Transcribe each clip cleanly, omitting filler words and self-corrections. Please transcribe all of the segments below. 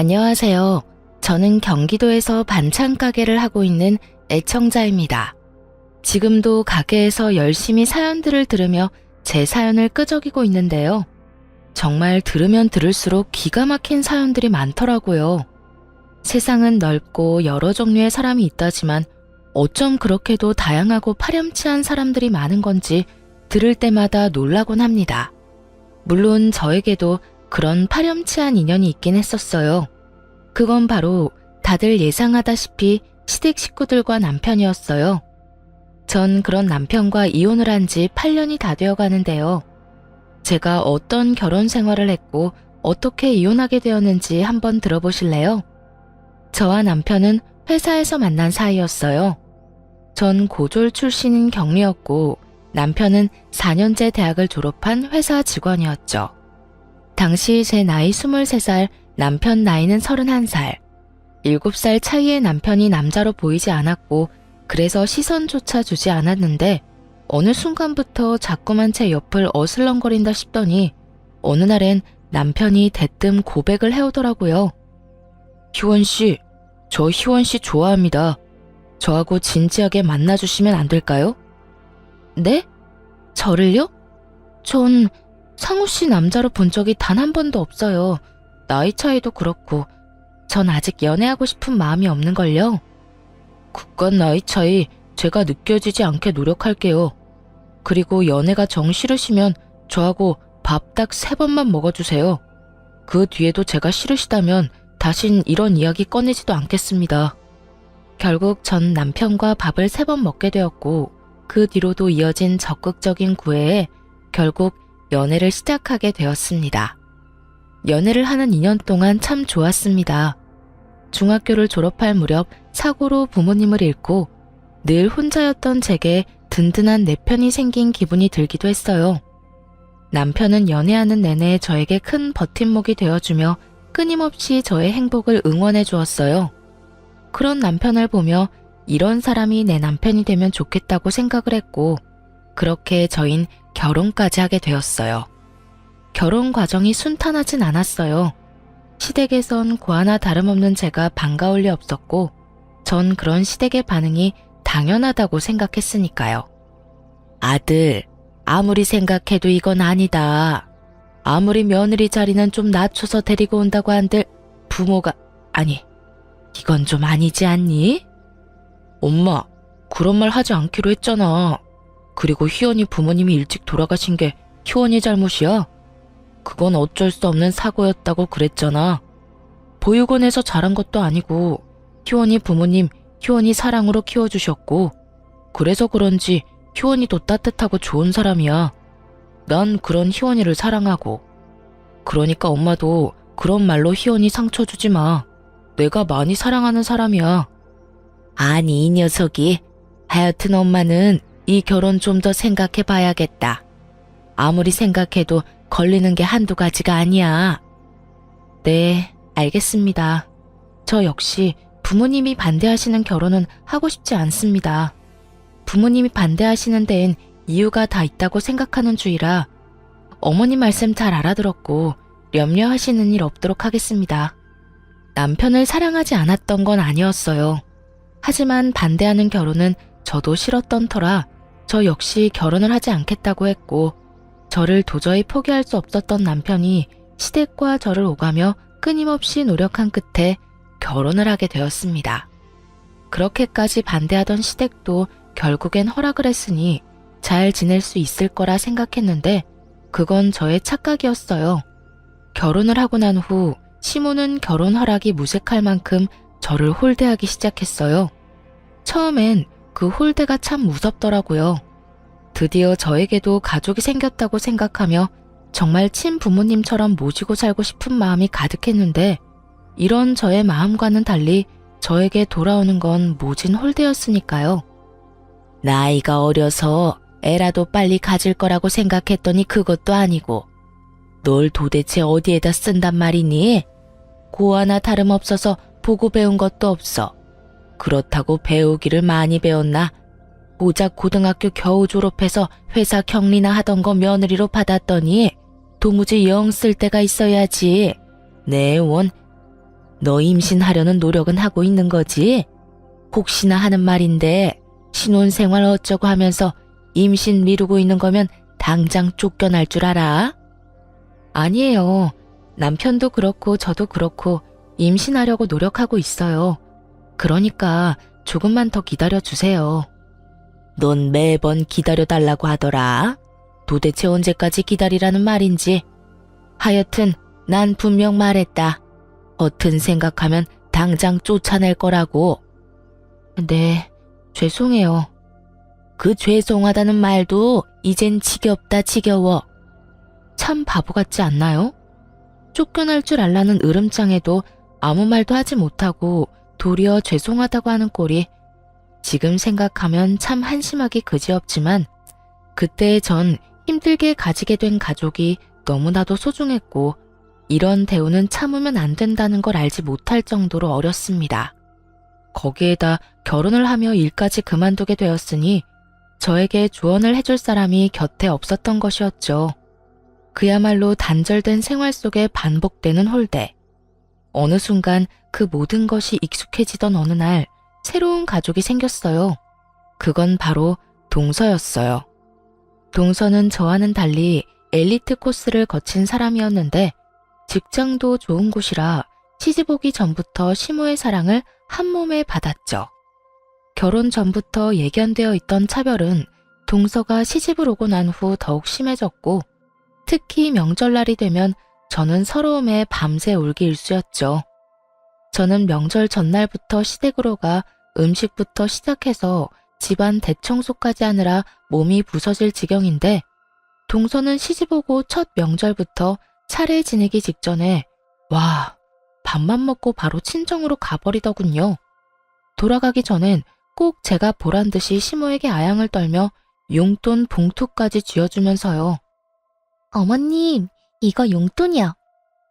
안녕하세요. 저는 경기도에서 반찬 가게를 하고 있는 애청자입니다. 지금도 가게에서 열심히 사연들을 들으며 제 사연을 끄적이고 있는데요. 정말 들으면 들을수록 기가 막힌 사연들이 많더라고요. 세상은 넓고 여러 종류의 사람이 있다지만 어쩜 그렇게도 다양하고 파렴치한 사람들이 많은 건지 들을 때마다 놀라곤 합니다. 물론 저에게도 그런 파렴치한 인연이 있긴 했었어요. 그건 바로 다들 예상하다시피 시댁 식구들과 남편이었어요. 전 그런 남편과 이혼을 한 지 8년이 다 되어 가는데요. 제가 어떤 결혼 생활을 했고 어떻게 이혼하게 되었는지 한번 들어보실래요? 저와 남편은 회사에서 만난 사이였어요. 전 고졸 출신인 경리였고 남편은 4년제 대학을 졸업한 회사 직원이었죠. 당시 제 나이 23살, 남편 나이는 31살. 7살 차이의 남편이 남자로 보이지 않았고 그래서 시선조차 주지 않았는데 어느 순간부터 자꾸만 제 옆을 어슬렁거린다 싶더니 어느 날엔 남편이 대뜸 고백을 해오더라고요. 희원씨, 저 희원씨 좋아합니다. 저하고 진지하게 만나주시면 안 될까요? 네? 저를요? 전 상우씨 남자로 본 적이 단 한 번도 없어요. 나이 차이도 그렇고 전 아직 연애하고 싶은 마음이 없는걸요. 그깟 나이 차이 제가 느껴지지 않게 노력할게요. 그리고 연애가 정 싫으시면 저하고 밥 딱 3번만 먹어주세요. 그 뒤에도 제가 싫으시다면 다신 이런 이야기 꺼내지도 않겠습니다. 결국 전 남편과 밥을 3번 먹게 되었고 그 뒤로도 이어진 적극적인 구애에 결국 연애를 시작하게 되었습니다. 연애를 하는 2년 동안 참 좋았습니다. 중학교를 졸업할 무렵 사고로 부모님을 잃고 늘 혼자였던 제게 든든한 내 편이 생긴 기분이 들기도 했어요. 남편은 연애하는 내내 저에게 큰 버팀목이 되어주며 끊임없이 저의 행복을 응원해 주었어요. 그런 남편을 보며 이런 사람이 내 남편이 되면 좋겠다고 생각을 했고 그렇게 저흰 결혼까지 하게 되었어요. 결혼 과정이 순탄하진 않았어요. 시댁에선 고아나 다름없는 제가 반가울 리 없었고 전 그런 시댁의 반응이 당연하다고 생각했으니까요. 아들, 아무리 생각해도 이건 아니다. 아무리 며느리 자리는 좀 낮춰서 데리고 온다고 한들 부모가 아니, 이건 좀 아니지 않니? 엄마, 그런 말 하지 않기로 했잖아. 그리고 희원이 부모님이 일찍 돌아가신 게 희원이 잘못이야? 그건 어쩔 수 없는 사고였다고 그랬잖아. 보육원에서 자란 것도 아니고 희원이 부모님 희원이 사랑으로 키워주셨고 그래서 그런지 희원이도 따뜻하고 좋은 사람이야. 난 그런 희원이를 사랑하고 그러니까 엄마도 그런 말로 희원이 상처 주지 마. 내가 많이 사랑하는 사람이야. 아니 이 녀석이 하여튼 엄마는 이 결혼 좀 더 생각해 봐야겠다. 아무리 생각해도 걸리는 게 한두 가지가 아니야. 네, 알겠습니다. 저 역시 부모님이 반대하시는 결혼은 하고 싶지 않습니다. 부모님이 반대하시는 데엔 이유가 다 있다고 생각하는 주의라 어머니 말씀 잘 알아들었고 염려하시는 일 없도록 하겠습니다. 남편을 사랑하지 않았던 건 아니었어요. 하지만 반대하는 결혼은 저도 싫었던 터라 저 역시 결혼을 하지 않겠다고 했고 저를 도저히 포기할 수 없었던 남편이 시댁과 저를 오가며 끊임없이 노력한 끝에 결혼을 하게 되었습니다. 그렇게까지 반대하던 시댁도 결국엔 허락을 했으니 잘 지낼 수 있을 거라 생각했는데 그건 저의 착각이었어요. 결혼을 하고 난 후 시모는 결혼 허락이 무색할 만큼 저를 홀대하기 시작했어요. 처음엔 그 홀대가 참 무섭더라고요. 드디어 저에게도 가족이 생겼다고 생각하며 정말 친부모님처럼 모시고 살고 싶은 마음이 가득했는데 이런 저의 마음과는 달리 저에게 돌아오는 건 모진 홀대였으니까요. 나이가 어려서 애라도 빨리 가질 거라고 생각했더니 그것도 아니고 널 도대체 어디에다 쓴단 말이니? 고아나 다름없어서 보고 배운 것도 없어. 그렇다고 배우기를 많이 배웠나? 고작 고등학교 겨우 졸업해서 회사 격리나 하던 거 며느리로 받았더니 도무지 영 쓸 데가 있어야지. 내 원. 너 임신하려는 노력은 하고 있는 거지? 혹시나 하는 말인데 신혼생활 어쩌고 하면서 임신 미루고 있는 거면 당장 쫓겨날 줄 알아? 아니에요. 남편도 그렇고 저도 그렇고 임신하려고 노력하고 있어요. 그러니까 조금만 더 기다려주세요. 넌 매번 기다려달라고 하더라. 도대체 언제까지 기다리라는 말인지. 하여튼 난 분명 말했다. 허튼 생각하면 당장 쫓아낼 거라고. 네, 죄송해요. 그 죄송하다는 말도 이젠 지겹다 지겨워. 참 바보 같지 않나요? 쫓겨날 줄 알라는 으름장에도 아무 말도 하지 못하고 도리어 죄송하다고 하는 꼴이 지금 생각하면 참 한심하기 그지없지만 그때 전 힘들게 가지게 된 가족이 너무나도 소중했고 이런 대우는 참으면 안 된다는 걸 알지 못할 정도로 어렸습니다. 거기에다 결혼을 하며 일까지 그만두게 되었으니 저에게 조언을 해줄 사람이 곁에 없었던 것이었죠. 그야말로 단절된 생활 속에 반복되는 홀대. 어느 순간 그 모든 것이 익숙해지던 어느 날 새로운 가족이 생겼어요. 그건 바로 동서였어요. 동서는 저와는 달리 엘리트 코스를 거친 사람이었는데 직장도 좋은 곳이라 시집 오기 전부터 시모의 사랑을 한 몸에 받았죠. 결혼 전부터 예견되어 있던 차별은 동서가 시집을 오고 난 후 더욱 심해졌고 특히 명절날이 되면 저는 서러움에 밤새 울기 일쑤였죠. 저는 명절 전날부터 시댁으로 가 음식부터 시작해서 집안 대청소까지 하느라 몸이 부서질 지경인데 동서는 시집 오고 첫 명절부터 차례 지내기 직전에 와, 밥만 먹고 바로 친정으로 가버리더군요. 돌아가기 전엔 꼭 제가 보란듯이 시모에게 아양을 떨며 용돈 봉투까지 쥐어주면서요. 어머님, 이거 용돈이요.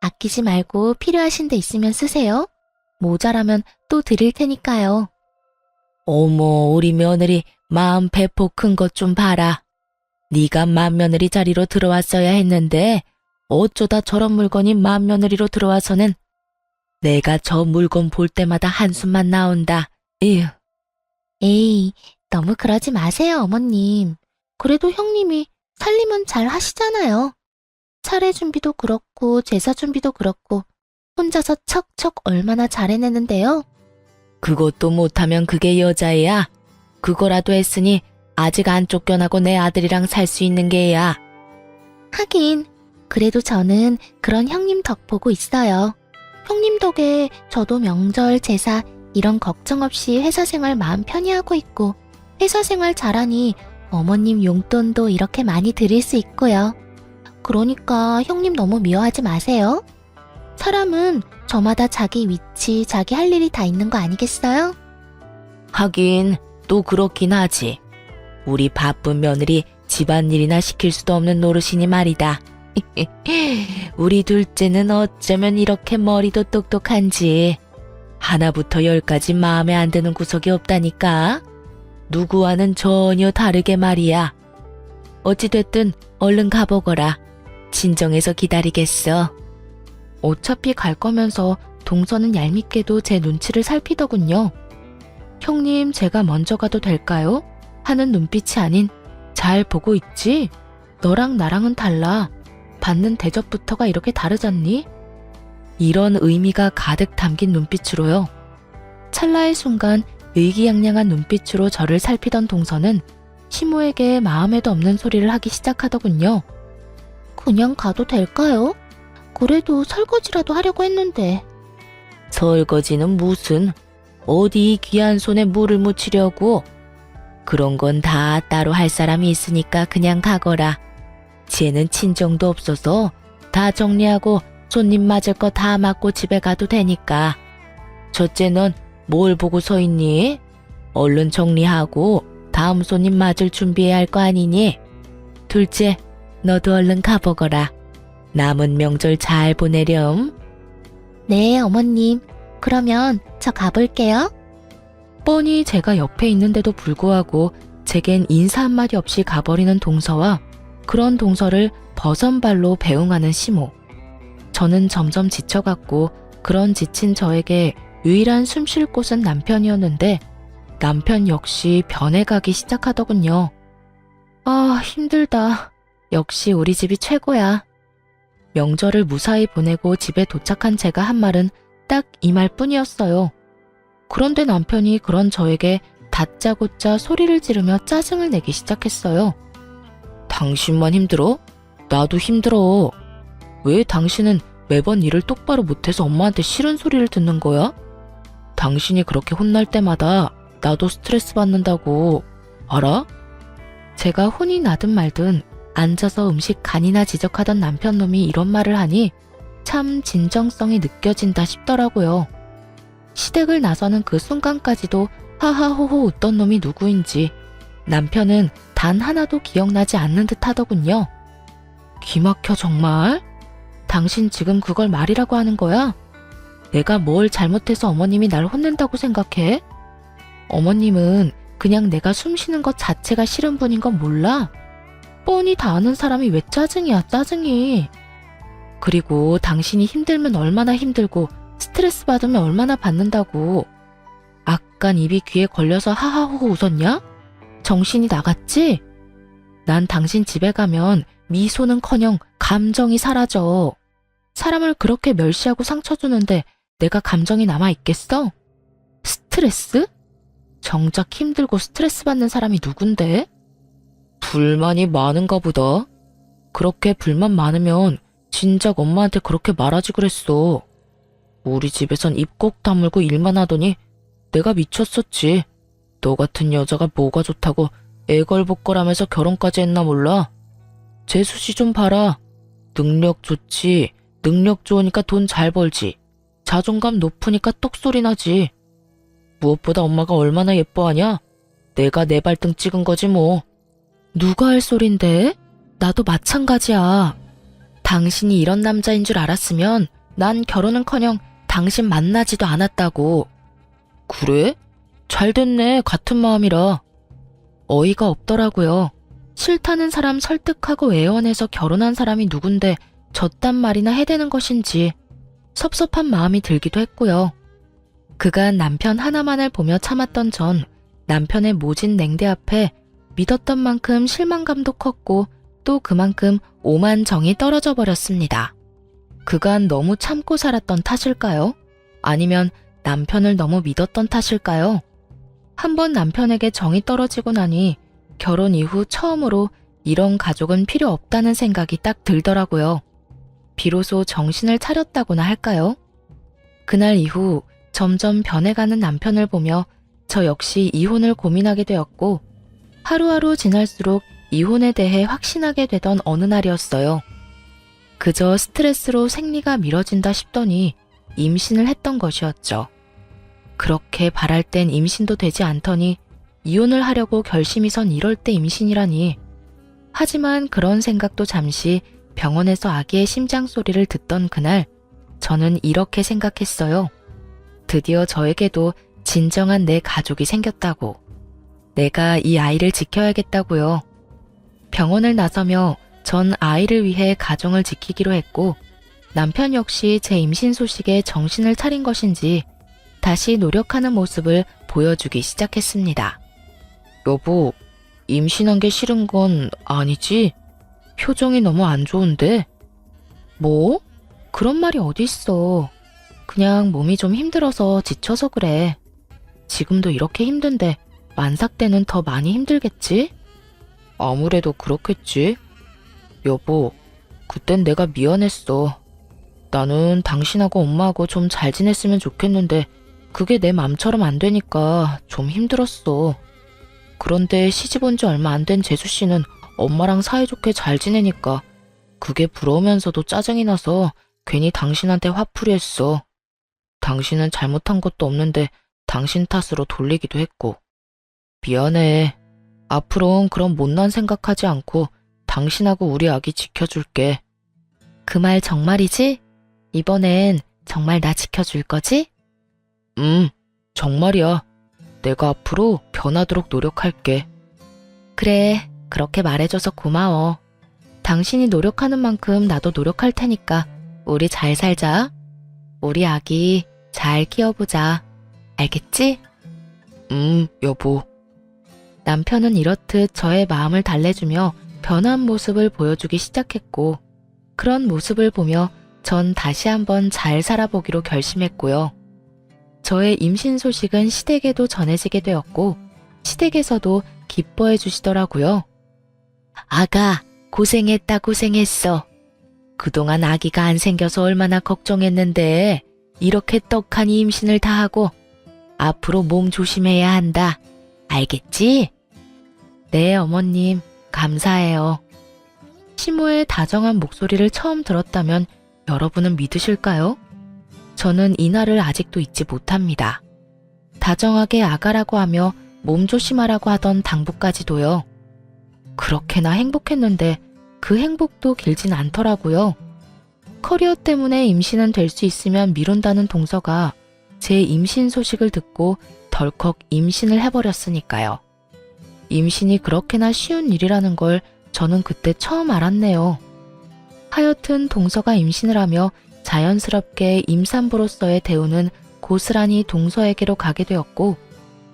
아끼지 말고 필요하신 데 있으면 쓰세요. 모자라면 또 드릴 테니까요. 어머, 우리 며느리 마음 배포 큰 것 좀 봐라. 네가 맏며느리 자리로 들어왔어야 했는데 어쩌다 저런 물건이 맏며느리로 들어와서는 내가 저 물건 볼 때마다 한숨만 나온다. 에휴. 에이, 너무 그러지 마세요, 어머님. 그래도 형님이 살림은 잘 하시잖아요. 차례 준비도 그렇고 제사 준비도 그렇고 혼자서 척척 얼마나 잘 해내는데요. 그것도 못하면 그게 여자애야. 그거라도 했으니 아직 안 쫓겨나고 내 아들이랑 살 수 있는 게야. 하긴 그래도 저는 그런 형님 덕 보고 있어요. 형님 덕에 저도 명절, 제사 이런 걱정 없이 회사 생활 마음 편히 하고 있고 회사 생활 잘하니 어머님 용돈도 이렇게 많이 드릴 수 있고요. 그러니까 형님 너무 미워하지 마세요. 사람은 저마다 자기 위치, 자기 할 일이 다 있는 거 아니겠어요? 하긴 또 그렇긴 하지. 우리 바쁜 며느리 집안일이나 시킬 수도 없는 노릇이니 말이다. 우리 둘째는 어쩌면 이렇게 머리도 똑똑한지 하나부터 열까지 마음에 안 드는 구석이 없다니까. 누구와는 전혀 다르게 말이야. 어찌됐든 얼른 가보거라. 친정에서 기다리겠어. 어차피 갈 거면서 동서는 얄밉게도 제 눈치를 살피더군요. 형님, 제가 먼저 가도 될까요? 하는 눈빛이 아닌 잘 보고 있지? 너랑 나랑은 달라. 받는 대접부터가 이렇게 다르잖니? 이런 의미가 가득 담긴 눈빛으로요. 찰나의 순간 의기양양한 눈빛으로 저를 살피던 동서는 시모에게 마음에도 없는 소리를 하기 시작하더군요. 그냥 가도 될까요? 그래도 설거지라도 하려고 했는데. 설거지는 무슨? 어디 귀한 손에 물을 묻히려고? 그런 건 다 따로 할 사람이 있으니까 그냥 가거라. 쟤는 친정도 없어서 다 정리하고 손님 맞을 거 다 맡고 집에 가도 되니까. 첫째, 넌 뭘 보고 서 있니? 얼른 정리하고 다음 손님 맞을 준비해야 할 거 아니니? 둘째, 너도 얼른 가보거라. 남은 명절 잘 보내렴. 네, 어머님. 그러면 저 가볼게요. 뻔히 제가 옆에 있는데도 불구하고 제겐 인사 한마디 없이 가버리는 동서와 그런 동서를 버선발로 배웅하는 시모. 저는 점점 지쳐갔고 그런 지친 저에게 유일한 숨 쉴 곳은 남편이었는데 남편 역시 변해가기 시작하더군요. 아, 힘들다. 역시 우리 집이 최고야. 명절을 무사히 보내고 집에 도착한 제가 한 말은 딱 이 말뿐이었어요. 그런데 남편이 그런 저에게 다짜고짜 소리를 지르며 짜증을 내기 시작했어요. 당신만 힘들어? 나도 힘들어. 왜 당신은 매번 일을 똑바로 못해서 엄마한테 싫은 소리를 듣는 거야? 당신이 그렇게 혼날 때마다 나도 스트레스 받는다고. 알아? 제가 혼이 나든 말든 앉아서 음식 간이나 지적하던 남편놈이 이런 말을 하니 참 진정성이 느껴진다 싶더라고요. 시댁을 나서는 그 순간까지도 하하호호 웃던 놈이 누구인지 남편은 단 하나도 기억나지 않는 듯 하더군요. 기막혀 정말? 당신 지금 그걸 말이라고 하는 거야? 내가 뭘 잘못해서 어머님이 날 혼낸다고 생각해? 어머님은 그냥 내가 숨 쉬는 것 자체가 싫은 분인 건 몰라? 뻔히 다 아는 사람이 왜 짜증이야, 짜증이. 그리고 당신이 힘들면 얼마나 힘들고 스트레스 받으면 얼마나 받는다고. 아깐 입이 귀에 걸려서 하하호호 웃었냐? 정신이 나갔지? 난 당신 집에 가면 미소는커녕 감정이 사라져. 사람을 그렇게 멸시하고 상처 주는데 내가 감정이 남아있겠어? 스트레스? 정작 힘들고 스트레스 받는 사람이 누군데? 불만이 많은가 보다. 그렇게 불만 많으면 진작 엄마한테 그렇게 말하지 그랬어. 우리 집에선 입 꼭 다물고 일만 하더니 내가 미쳤었지. 너 같은 여자가 뭐가 좋다고 애걸복걸하면서 결혼까지 했나 몰라. 재수씨 좀 봐라. 능력 좋지. 능력 좋으니까 돈 잘 벌지. 자존감 높으니까 떡소리 나지. 무엇보다 엄마가 얼마나 예뻐하냐? 내가 내 발등 찍은 거지 뭐. 누가 할 소린데? 나도 마찬가지야. 당신이 이런 남자인 줄 알았으면 난 결혼은커녕 당신 만나지도 않았다고. 그래? 잘 됐네. 같은 마음이라. 어이가 없더라고요. 싫다는 사람 설득하고 애원해서 결혼한 사람이 누군데 저딴 말이나 해대는 것인지 섭섭한 마음이 들기도 했고요. 그간 남편 하나만을 보며 참았던 전 남편의 모진 냉대 앞에 믿었던 만큼 실망감도 컸고 또 그만큼 오만 정이 떨어져 버렸습니다. 그간 너무 참고 살았던 탓일까요? 아니면 남편을 너무 믿었던 탓일까요? 한번 남편에게 정이 떨어지고 나니 결혼 이후 처음으로 이런 가족은 필요 없다는 생각이 딱 들더라고요. 비로소 정신을 차렸다고나 할까요? 그날 이후 점점 변해가는 남편을 보며 저 역시 이혼을 고민하게 되었고 하루하루 지날수록 이혼에 대해 확신하게 되던 어느 날이었어요. 그저 스트레스로 생리가 미뤄진다 싶더니 임신을 했던 것이었죠. 그렇게 바랄 땐 임신도 되지 않더니 이혼을 하려고 결심이 선 이럴 때 임신이라니. 하지만 그런 생각도 잠시 병원에서 아기의 심장 소리를 듣던 그날 저는 이렇게 생각했어요. 드디어 저에게도 진정한 내 가족이 생겼다고. 내가 이 아이를 지켜야겠다고요. 병원을 나서며 전 아이를 위해 가정을 지키기로 했고 남편 역시 제 임신 소식에 정신을 차린 것인지 다시 노력하는 모습을 보여주기 시작했습니다. 여보, 임신한 게 싫은 건 아니지? 표정이 너무 안 좋은데? 뭐? 그런 말이 어딨어. 그냥 몸이 좀 힘들어서 지쳐서 그래. 지금도 이렇게 힘든데 만삭 때는 더 많이 힘들겠지? 아무래도 그렇겠지. 여보, 그땐 내가 미안했어. 나는 당신하고 엄마하고 좀 잘 지냈으면 좋겠는데 그게 내 맘처럼 안 되니까 좀 힘들었어. 그런데 시집 온 지 얼마 안 된 재수씨는 엄마랑 사이좋게 잘 지내니까 그게 부러우면서도 짜증이 나서 괜히 당신한테 화풀이 했어. 당신은 잘못한 것도 없는데 당신 탓으로 돌리기도 했고. 미안해. 앞으로는 그런 못난 생각하지 않고 당신하고 우리 아기 지켜줄게. 그 말 정말이지? 이번엔 정말 나 지켜줄 거지? 정말이야. 내가 앞으로 변하도록 노력할게. 그래, 그렇게 말해줘서 고마워. 당신이 노력하는 만큼 나도 노력할 테니까 우리 잘 살자. 우리 아기 잘 키워보자. 알겠지? 여보. 남편은 이렇듯 저의 마음을 달래주며 변한 모습을 보여주기 시작했고, 그런 모습을 보며 전 다시 한번 잘 살아보기로 결심했고요. 저의 임신 소식은 시댁에도 전해지게 되었고, 시댁에서도 기뻐해 주시더라고요. 아가, 고생했다 고생했어. 그동안 아기가 안 생겨서 얼마나 걱정했는데 이렇게 떡하니 임신을 다 하고 앞으로 몸 조심해야 한다. 알겠지? 네, 어머님. 감사해요. 시모의 다정한 목소리를 처음 들었다면 여러분은 믿으실까요? 저는 이날을 아직도 잊지 못합니다. 다정하게 아가라고 하며 몸 조심하라고 하던 당부까지도요. 그렇게나 행복했는데 그 행복도 길진 않더라고요. 커리어 때문에 임신은 될 수 있으면 미룬다는 동서가 제 임신 소식을 듣고 덜컥 임신을 해버렸으니까요. 임신이 그렇게나 쉬운 일이라는 걸 저는 그때 처음 알았네요. 하여튼 동서가 임신을 하며 자연스럽게 임산부로서의 대우는 고스란히 동서에게로 가게 되었고,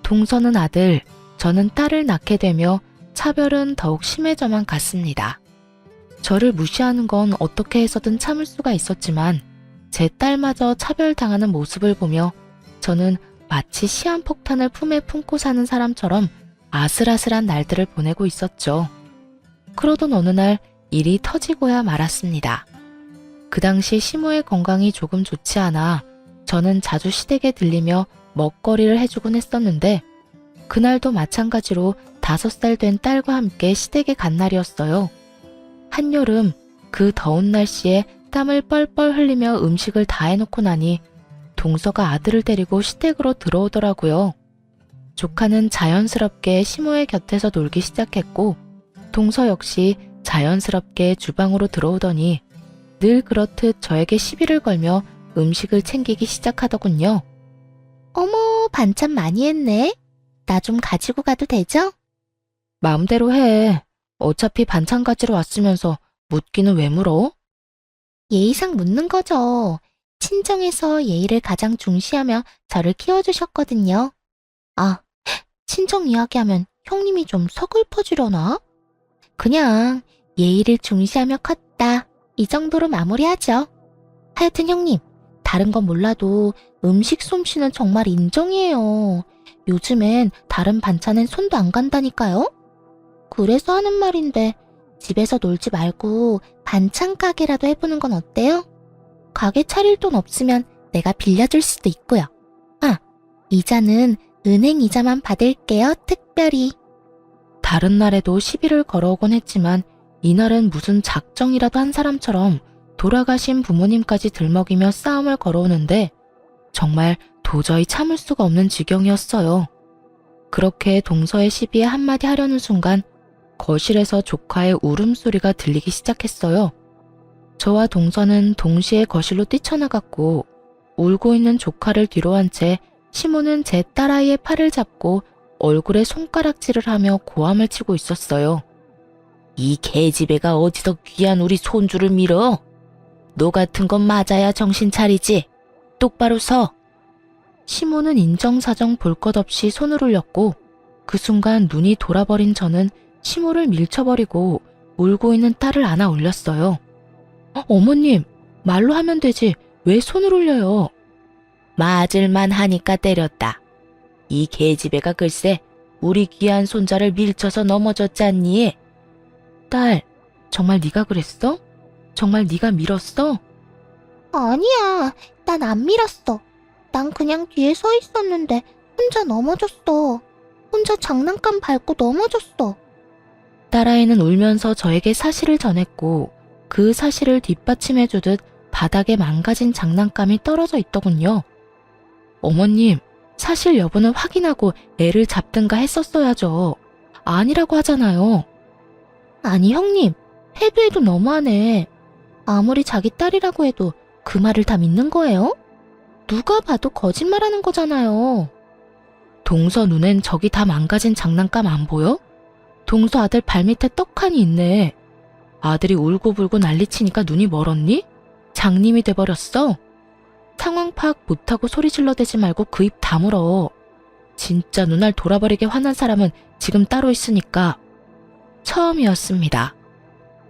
동서는 아들, 저는 딸을 낳게 되며 차별은 더욱 심해져만 갔습니다. 저를 무시하는 건 어떻게 해서든 참을 수가 있었지만 제 딸마저 차별당하는 모습을 보며 저는 마치 시한폭탄을 품에 품고 사는 사람처럼 아슬아슬한 날들을 보내고 있었죠. 그러던 어느 날 일이 터지고야 말았습니다. 그 당시 시모의 건강이 조금 좋지 않아 저는 자주 시댁에 들리며 먹거리를 해주곤 했었는데, 그날도 마찬가지로 5살 된 딸과 함께 시댁에 간 날이었어요. 한여름 그 더운 날씨에 땀을 뻘뻘 흘리며 음식을 다 해놓고 나니 동서가 아들을 데리고 시댁으로 들어오더라고요. 조카는 자연스럽게 시모의 곁에서 놀기 시작했고, 동서 역시 자연스럽게 주방으로 들어오더니 늘 그렇듯 저에게 시비를 걸며 음식을 챙기기 시작하더군요. 어머, 반찬 많이 했네. 나 좀 가지고 가도 되죠? 마음대로 해. 어차피 반찬 가지러 왔으면서 묻기는 왜 물어? 예의상 묻는 거죠. 친정에서 예의를 가장 중시하며 저를 키워주셨거든요. 아, 친정 이야기하면 형님이 좀 서글퍼지려나? 그냥 예의를 중시하며 컸다. 이 정도로 마무리하죠. 하여튼 형님, 다른 건 몰라도 음식 솜씨는 정말 인정이에요. 요즘엔 다른 반찬엔 손도 안 간다니까요? 그래서 하는 말인데 집에서 놀지 말고 반찬 가게라도 해보는 건 어때요? 가게 차릴 돈 없으면 내가 빌려줄 수도 있고요. 아, 이자는 은행 이자만 받을게요, 특별히. 다른 날에도 시비를 걸어오곤 했지만 이날은 무슨 작정이라도 한 사람처럼 돌아가신 부모님까지 들먹이며 싸움을 걸어오는데 정말 도저히 참을 수가 없는 지경이었어요. 그렇게 동서의 시비에 한마디 하려는 순간 거실에서 조카의 울음소리가 들리기 시작했어요. 저와 동서는 동시에 거실로 뛰쳐나갔고, 울고 있는 조카를 뒤로 한 채 시모는 제 딸아이의 팔을 잡고 얼굴에 손가락질을 하며 고함을 치고 있었어요. 이 개집애가 어디서 귀한 우리 손주를 밀어? 너 같은 건 맞아야 정신 차리지. 똑바로 서. 시모는 인정사정 볼 것 없이 손을 올렸고, 그 순간 눈이 돌아버린 저는 시모를 밀쳐버리고 울고 있는 딸을 안아 올렸어요. 어머님, 말로 하면 되지 왜 손을 올려요? 맞을만 하니까 때렸다. 이 개집애가 글쎄 우리 귀한 손자를 밀쳐서 넘어졌잖니. 딸, 정말 네가 그랬어? 정말 네가 밀었어? 아니야, 난 안 밀었어. 난 그냥 뒤에 서 있었는데 혼자 넘어졌어. 혼자 장난감 밟고 넘어졌어. 딸아이는 울면서 저에게 사실을 전했고, 그 사실을 뒷받침해주듯 바닥에 망가진 장난감이 떨어져 있더군요. 어머님, 사실 여부는 확인하고 애를 잡든가 했었어야죠. 아니라고 하잖아요. 아니 형님, 해도 너무하네. 아무리 자기 딸이라고 해도 그 말을 다 믿는 거예요? 누가 봐도 거짓말하는 거잖아요. 동서 눈엔 저기 다 망가진 장난감 안 보여? 동서 아들 발밑에 떡하니 있네. 아들이 울고불고 난리치니까 눈이 멀었니? 장님이 돼버렸어. 상황 파악 못하고 소리 질러대지 말고 그 입 다물어. 진짜 눈알 돌아버리게 화난 사람은 지금 따로 있으니까. 처음이었습니다.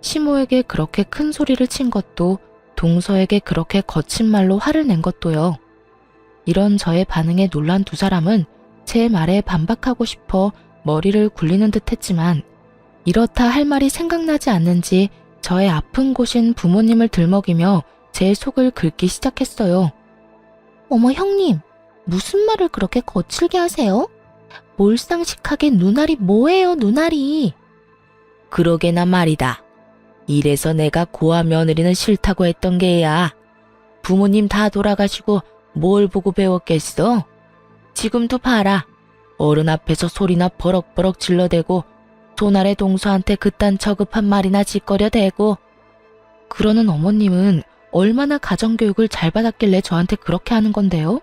시모에게 그렇게 큰 소리를 친 것도, 동서에게 그렇게 거친 말로 화를 낸 것도요. 이런 저의 반응에 놀란 두 사람은 제 말에 반박하고 싶어 머리를 굴리는 듯 했지만, 이렇다 할 말이 생각나지 않는지 저의 아픈 곳인 부모님을 들먹이며 제 속을 긁기 시작했어요. 어머 형님, 무슨 말을 그렇게 거칠게 하세요? 몰상식하게 눈알이 뭐예요, 눈알이? 그러게나 말이다. 이래서 내가 고아 며느리는 싫다고 했던 게야. 부모님 다 돌아가시고 뭘 보고 배웠겠어? 지금도 봐라. 어른 앞에서 소리나 버럭버럭 질러대고 손아래 동서한테 그딴 저급한 말이나 짓거려대고. 그러는 어머님은 얼마나 가정교육을 잘 받았길래 저한테 그렇게 하는 건데요?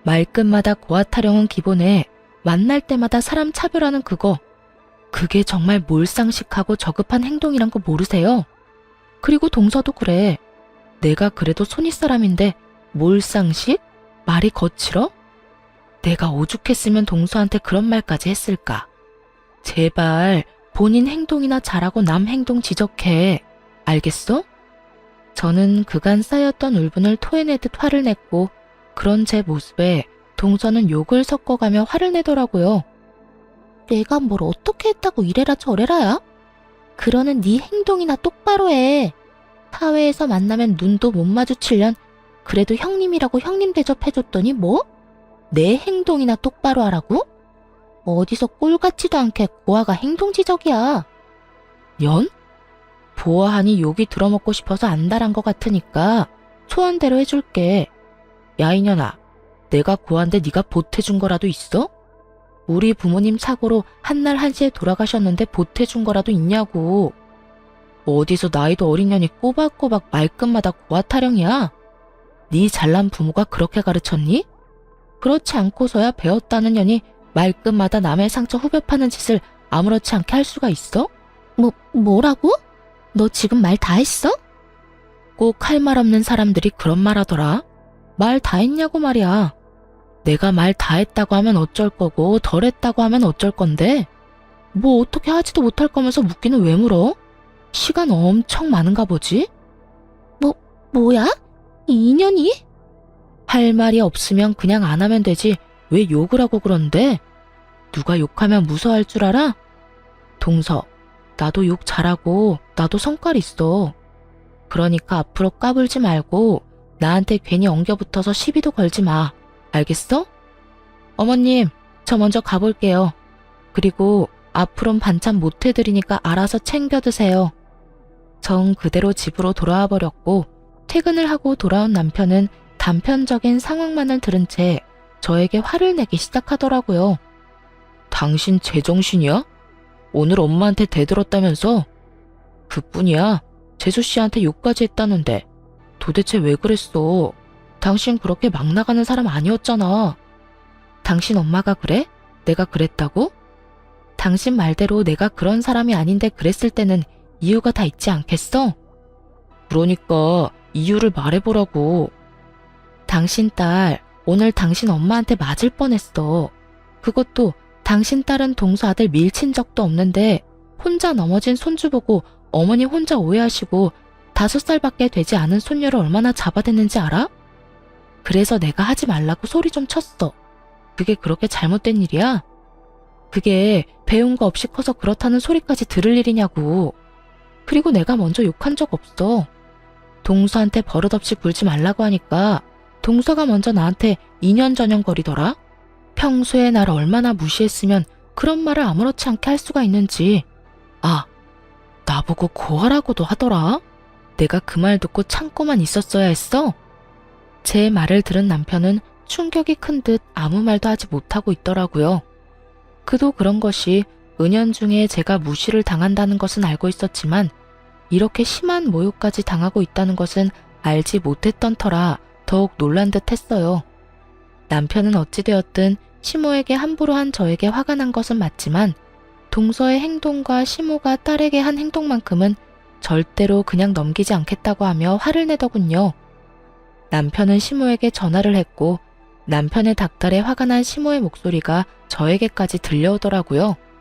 말끝마다 고아 타령은 기본에 만날 때마다 사람 차별하는 그거. 그게 정말 몰상식하고 저급한 행동이란 거 모르세요? 그리고 동서도 그래. 내가 그래도 손윗사람인데 몰상식? 말이 거칠어? 내가 오죽했으면 동서한테 그런 말까지 했을까? 제발 본인 행동이나 잘하고 남 행동 지적해. 알겠어? 저는 그간 쌓였던 울분을 토해내듯 화를 냈고, 그런 제 모습에 동서는 욕을 섞어가며 화를 내더라고요. 내가 뭘 어떻게 했다고 이래라 저래라야? 그러는 네 행동이나 똑바로 해. 사회에서 만나면 눈도 못 마주치련 그래도 형님이라고 형님 대접해줬더니 뭐? 내 행동이나 똑바로 하라고? 어디서 꼴 같지도 않게 고아가 행동 지적이야. 연? 보아하니 욕이 들어먹고 싶어서 안달한 것 같으니까 소원대로 해줄게. 야 이년아, 내가 고아인데 네가 보태준 거라도 있어? 우리 부모님 착오로 한날 한시에 돌아가셨는데 보태준 거라도 있냐고. 어디서 나이도 어린 년이 꼬박꼬박 말끝마다 고아 타령이야? 네 잘난 부모가 그렇게 가르쳤니? 그렇지 않고서야 배웠다는 년이 말끝마다 남의 상처 후벼 파는 짓을 아무렇지 않게 할 수가 있어? 뭐라고? 너 지금 말 다 했어? 꼭 할 말 없는 사람들이 그런 말 하더라. 말 다 했냐고 말이야. 내가 말 다 했다고 하면 어쩔 거고 덜 했다고 하면 어쩔 건데? 뭐 어떻게 하지도 못할 거면서 묻기는 왜 물어? 시간 엄청 많은가 보지? 뭐야? 이 인연이? 할 말이 없으면 그냥 안 하면 되지 왜 욕을 하고 그러는데? 누가 욕하면 무서워할 줄 알아? 동서, 나도 욕 잘하고 나도 성깔 있어. 그러니까 앞으로 까불지 말고 나한테 괜히 엉겨붙어서 시비도 걸지 마. 알겠어? 어머님, 저 먼저 가볼게요. 그리고 앞으론 반찬 못 해드리니까 알아서 챙겨 드세요. 정 그대로 집으로 돌아와 버렸고, 퇴근을 하고 돌아온 남편은 단편적인 상황만을 들은 채 저에게 화를 내기 시작하더라고요. 당신 제정신이야? 오늘 엄마한테 대들었다면서? 그뿐이야. 재수씨한테 욕까지 했다는데 도대체 왜 그랬어? 당신 그렇게 막 나가는 사람 아니었잖아. 당신 엄마가 그래? 내가 그랬다고? 당신 말대로 내가 그런 사람이 아닌데 그랬을 때는 이유가 다 있지 않겠어? 그러니까 이유를 말해보라고. 당신 딸 오늘 당신 엄마한테 맞을 뻔했어. 그것도 당신 딸은 동서 아들 밀친 적도 없는데 혼자 넘어진 손주 보고 어머니 혼자 오해하시고 5살밖에 되지 않은 손녀를 얼마나 잡아댔는지 알아? 그래서 내가 하지 말라고 소리 좀 쳤어. 그게 그렇게 잘못된 일이야? 그게 배운 거 없이 커서 그렇다는 소리까지 들을 일이냐고. 그리고 내가 먼저 욕한 적 없어. 동서한테 버릇없이 굴지 말라고 하니까 동서가 먼저 나한테 이년저년거리더라. 평소에 날 얼마나 무시했으면 그런 말을 아무렇지 않게 할 수가 있는지. 아, 나보고 고하라고도 하더라. 내가 그 말 듣고 참고만 있었어야 했어? 제 말을 들은 남편은 충격이 큰 듯 아무 말도 하지 못하고 있더라고요. 그도 그런 것이 은연중에 제가 무시를 당한다는 것은 알고 있었지만 이렇게 심한 모욕까지 당하고 있다는 것은 알지 못했던 터라 더욱 놀란 듯 했어요. 남편은 어찌되었든 시모에게 함부로 한 저에게 화가 난 것은 맞지만 동서의 행동과 시모가 딸에게 한 행동만큼은 절대로 그냥 넘기지 않겠다고 하며 화를 내더군요. 남편은 시모에게 전화를 했고 남편의 닥달에 화가 난 시모의 목소리가 저에게까지 들려오더라고요.